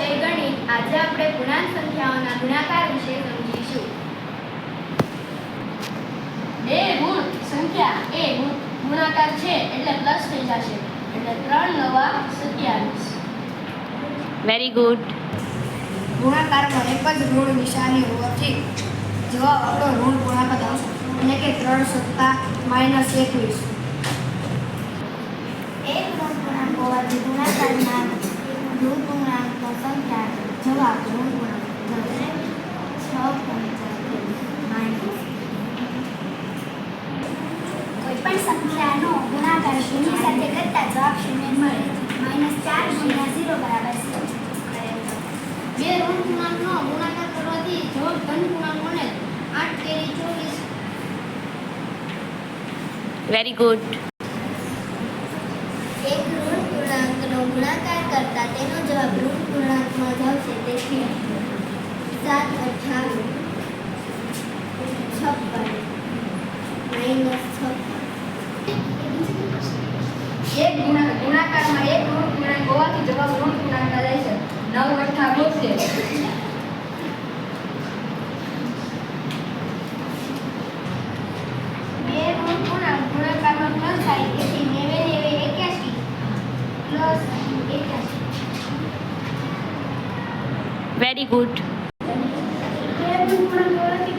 વિષય ગણિત. આજે આપણે પૂર્ણાંક સંખ્યાઓના ગુણાકાર વિશે સમજીશું. બે ગુણ સંખ્યા એ ગુણાકાર છે એટલે પ્લસ થઈ જશે, એટલે 3 નવા 27. Very good. ગુણાકારમાં એક જ ઋણ નિશાની હોવાથી જવાબ આપણો ઋણ પૂર્ણાંક આવશે, એટલે કે 3 સત્તા -21. એક ઋણ પૂર્ણાંક હોવાથી ગુણાકારમાં ઋણ પૂર્ણાંકનો સંખ્યા જવાબ ઋણ પૂર્ણાંક થશે 6.4 કોઈપણ સંખ્યાનો ગુણાકાર શૂન્ય સાથે કરતા જવાબ શૂન્ય મળે. -4 - 0 બરાબર 0. બે ઋણ પૂર્ણાંકનો ગુણાકાર કરવાથી જવાબ ધન પૂર્ણાંક મળે. 8 કેરી 24. Very good. એક ઋણ પૂર્ણાંકનો ગુણાકાર કરતા તેનો જવાબ ઋણ પૂર્ણાંકમાં જ આવશે. તેથી 7 × 58 -56. એક ગુણાકારમાં એક ઋણ પૂર્ણાંક હોવાથી જવાબ ઋણ પૂર્ણાંક જાય છે. 9 × 8 બે ઋણ પૂર્ણાંક ગુણાકારમાં પ્લસ થાય, તેથી 89 81 વેરી ગુડ. બે ઋણ પૂર્ણાંક હોવાથી